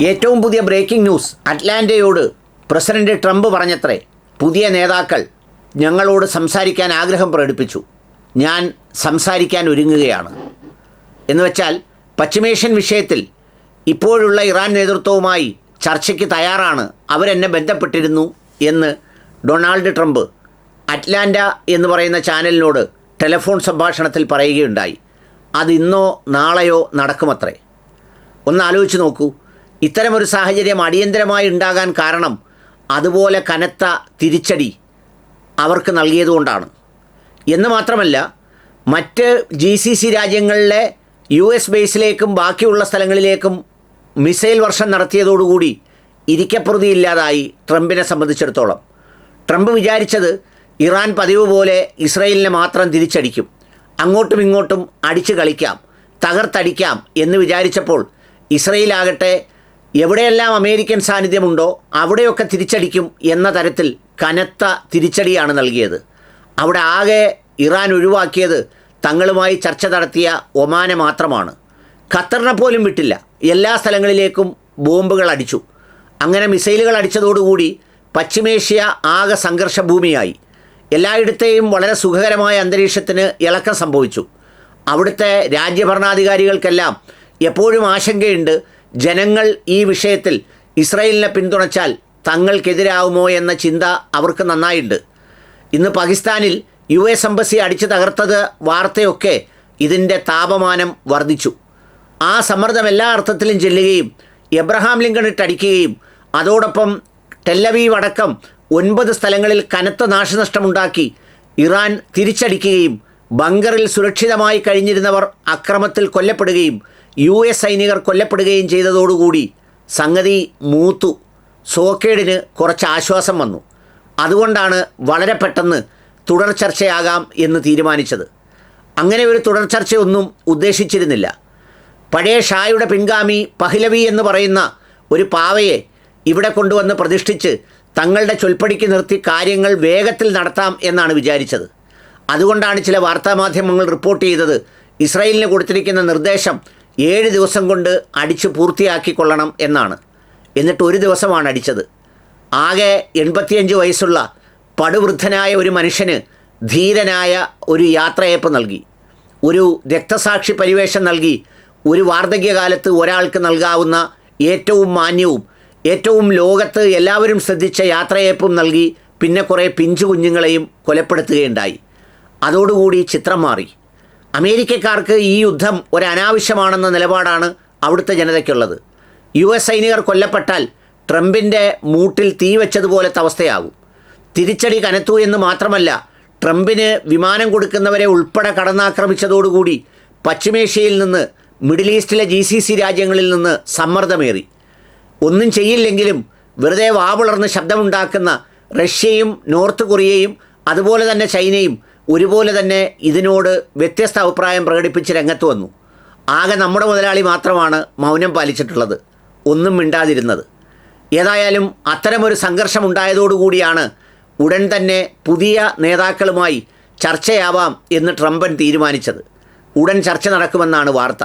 ഏറ്റവും പുതിയ breaking news. അറ്റ്ലാന്റയോട് president Trump പറഞ്ഞത്രേ, പുതിയ നേതാക്കൾ ഞങ്ങളോട് സംസാരിക്കാൻ ആഗ്രഹം പ്രകടിപ്പിച്ചു, ഞാൻ സംസാരിക്കാൻ ഒരുങ്ങുകയാണ് എന്ന് വെച്ചാൽ പശ്ചിമേഷ്യൻ വിഷയത്തിൽ ഇപ്പോഴുള്ള ഇറാൻ നേതൃത്വവുമായി ചർച്ചയ്ക്ക് തയ്യാറാണ്, അവരെന്നെ ബന്ധപ്പെട്ടിരുന്നു എന്ന് ഡൊണാൾഡ് ട്രംപ് അറ്റ്ലാന്റ എന്ന് പറയുന്ന ചാനലിനോട് ടെലിഫോൺ സംഭാഷണത്തിൽ പറയുകയുണ്ടായി. അതിന്നോ നാളെയോ നടക്കുമത്രേ. ഒന്ന് ആലോചിച്ച് നോക്കൂ, ഇത്തരമൊരു സാഹചര്യം അടിയന്തരമായി ഉണ്ടാകാൻ കാരണം അതുപോലെ കനത്ത തിരിച്ചടി അവർക്ക് നൽകിയതുകൊണ്ടാണ്. എന്ന് മാത്രമല്ല, മറ്റ് GCC രാജ്യങ്ങളിലെ US ബേസിലേക്കും ബാക്കിയുള്ള സ്ഥലങ്ങളിലേക്കും മിസൈൽ വർഷം നടത്തിയതോടുകൂടി ഇരിക്കപ്രതിയില്ലാതായി ട്രംപിനെ സംബന്ധിച്ചിടത്തോളം. ട്രംപ് വിചാരിച്ചത് ഇറാൻ പതിവ് പോലെ ഇസ്രയേലിനെ മാത്രം തിരിച്ചടിക്കും, അങ്ങോട്ടും ഇങ്ങോട്ടും അടിച്ചു കളിക്കാം, തകർത്തടിക്കാം എന്ന് വിചാരിച്ചപ്പോൾ ഇസ്രയേലാകട്ടെ എവിടെയെല്ലാം അമേരിക്കൻ സാന്നിധ്യമുണ്ടോ അവിടെയൊക്കെ തിരിച്ചടിക്കും എന്ന തരത്തിൽ കനത്ത തിരിച്ചടിയാണ് നൽകിയത്. അവിടെ ആകെ ഇറാൻ ഒഴിവാക്കിയത് തങ്ങളുമായി ചർച്ച നടത്തിയ ഒമാനെ മാത്രമാണ്. ഖത്തറിനെ പോലും വിട്ടില്ല, എല്ലാ സ്ഥലങ്ങളിലേക്കും ബോംബുകൾ അടിച്ചു. അങ്ങനെ മിസൈലുകൾ അടിച്ചതോടുകൂടി പശ്ചിമേഷ്യ ആകെ സംഘർഷഭൂമിയായി. എല്ലായിടത്തെയും വളരെ സുഖകരമായ അന്തരീക്ഷത്തിന് ഇളക്കം സംഭവിച്ചു. അവിടുത്തെ രാജ്യഭരണാധികാരികൾക്കെല്ലാം എപ്പോഴും ആശങ്കയുണ്ട്, ജനങ്ങൾ ഈ വിഷയത്തിൽ ഇസ്രായേലിനെ പിന്തുണച്ചാൽ തങ്ങൾക്കെതിരാവുമോ എന്ന ചിന്ത അവർക്ക് നന്നായിട്ടുണ്ട്. ഇന്ന് പാകിസ്ഥാനിൽ US എംബസി അടിച്ചു തകർത്തത് വാർത്തയൊക്കെ ഇതിൻ്റെ താപമാനം വർദ്ധിച്ചു. ആ സമ്മർദ്ദം എല്ലാ അർത്ഥത്തിലും ചെല്ലുകയും എബ്രഹാം ലിങ്കൺ ഇട്ടടിക്കുകയും അതോടൊപ്പം ടെല്ലവീവ് അടക്കം 9 സ്ഥലങ്ങളിൽ കനത്ത നാശനഷ്ടമുണ്ടാക്കി ഇറാൻ തിരിച്ചടിക്കുകയും ബങ്കറിൽ സുരക്ഷിതമായി കഴിഞ്ഞിരുന്നവർ അക്രമത്തിൽ കൊല്ലപ്പെടുകയും US സൈനികർ കൊല്ലപ്പെടുകയും ചെയ്തതോടുകൂടി സംഗതി മൂത്തു. സോക്കേടിന് കുറച്ച് ആശ്വാസം വന്നു. അതുകൊണ്ടാണ് വളരെ പെട്ടെന്ന് തുടർ ചർച്ചയാകാം എന്ന് തീരുമാനിച്ചത്. അങ്ങനെ ഒരു തുടർ ചർച്ചയൊന്നും ഉദ്ദേശിച്ചിരുന്നില്ല. പഴയ ഷായുടെ പിൻഗാമി പഹ്ലവി എന്ന് പറയുന്ന ഒരു പാവയെ ഇവിടെ കൊണ്ടുവന്ന് പ്രതിഷ്ഠിച്ച് തങ്ങളുടെ ചൊൽപ്പടിക്ക് നിർത്തി കാര്യങ്ങൾ വേഗത്തിൽ നടത്താം എന്നാണ് വിചാരിച്ചത്. അതുകൊണ്ടാണ് ചില വാർത്താമാധ്യമങ്ങൾ റിപ്പോർട്ട് ചെയ്തത് ഇസ്രായേലിന് കൊടുത്തിരിക്കുന്ന നിർദ്ദേശം 7 ദിവസം കൊണ്ട് അടിച്ച് പൂർത്തിയാക്കിക്കൊള്ളണം എന്നാണ്. എന്നിട്ട് ഒരു ദിവസമാണ് അടിച്ചത്. ആകെ 85 വയസ്സുള്ള പടുവൃദ്ധനായ ഒരു മനുഷ്യന് ധീരനായ ഒരു യാത്രയയപ്പ് നൽകി, ഒരു രക്തസാക്ഷി പരിവേഷം നൽകി, ഒരു വാർദ്ധക്യകാലത്ത് ഒരാൾക്ക് നൽകാവുന്ന ഏറ്റവും മാന്യവും ഏറ്റവും ലോകത്ത് എല്ലാവരും ശ്രദ്ധിച്ച യാത്രയയപ്പും നൽകി. പിന്നെ കുറേ പിഞ്ചു കുഞ്ഞുങ്ങളെയും കൊലപ്പെടുത്തുകയുണ്ടായി. അതോടുകൂടി ചിത്രം മാറി. അമേരിക്കക്കാർക്ക് ഈ യുദ്ധം ഒരു അനാവശ്യമാണെന്ന നിലപാടാണ് അവിടുത്തെ ജനതയ്ക്കുള്ളത്. US സൈനികർ കൊല്ലപ്പെട്ടാൽ ട്രംപിൻ്റെ മൂട്ടിൽ തീ വെച്ചതുപോലത്തെ അവസ്ഥയാകും. തിരിച്ചടി കനത്തു എന്ന് മാത്രമല്ല, ട്രംപിന് വിമാനം കൊടുക്കുന്നവരെ ഉൾപ്പെടെ കടന്നാക്രമിച്ചതോടുകൂടി പശ്ചിമേഷ്യയിൽ നിന്ന്, മിഡിൽ ഈസ്റ്റിലെ GCC രാജ്യങ്ങളിൽ നിന്ന് സമ്മർദ്ദമേറി. ഒന്നും ചെയ്യില്ലെങ്കിലും വെറുതെ വാവുളർന്ന് ശബ്ദമുണ്ടാക്കുന്ന റഷ്യയും നോർത്ത് കൊറിയയും അതുപോലെ തന്നെ ചൈനയും ഒരുപോലെ തന്നെ ഇതിനോട് വ്യത്യസ്ത അഭിപ്രായം പ്രകടിപ്പിച്ച് രംഗത്ത് വന്നു. ആകെ നമ്മുടെ മുതലാളി മാത്രമാണ് മൗനം പാലിച്ചിട്ടുള്ളത്, ഒന്നും മിണ്ടാതിരുന്നത്. ഏതായാലും അത്തരമൊരു സംഘർഷം ഉണ്ടായതോടുകൂടിയാണ് ഉടൻ തന്നെ പുതിയ നേതാക്കളുമായി ചർച്ചയാവാം എന്ന് ട്രംപൻ തീരുമാനിച്ചത്. ഉടൻ ചർച്ച നടക്കുമെന്നാണ് വാർത്ത.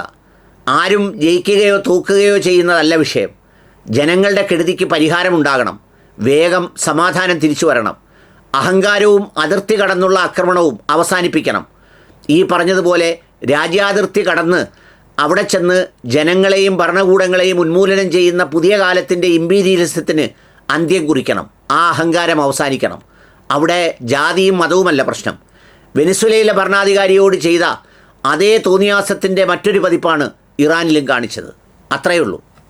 ആരും ജയിക്കുകയോ തോക്കുകയോ ചെയ്യുന്നതല്ല വിഷയം. ജനങ്ങളുടെ കെടുതിക്ക് പരിഹാരമുണ്ടാകണം, വേഗം സമാധാനം തിരിച്ചു വരണം, അഹങ്കാരവും അതിർത്തി കടന്നുള്ള ആക്രമണവും അവസാനിപ്പിക്കണം. ഈ പറഞ്ഞതുപോലെ രാജ്യാതിർത്തി കടന്ന് അവിടെ ചെന്ന് ജനങ്ങളെയും ഭരണകൂടങ്ങളെയും ഉന്മൂലനം ചെയ്യുന്ന പുതിയ കാലത്തിൻ്റെ ഇമ്പീരിയലിസത്തിന് അന്ത്യം കുറിക്കണം. ആ അഹങ്കാരം അവസാനിക്കണം. അവിടെ ജാതിയും മതവുമല്ല പ്രശ്നം. വെനിസ്വേലയിലെ ഭരണാധികാരിയോട് ചെയ്ത അതേ തോന്നിയാസത്തിൻ്റെ മറ്റൊരു പതിപ്പാണ് ഇറാനിലും കാണിച്ചത്. അത്രയേ ഉള്ളൂ.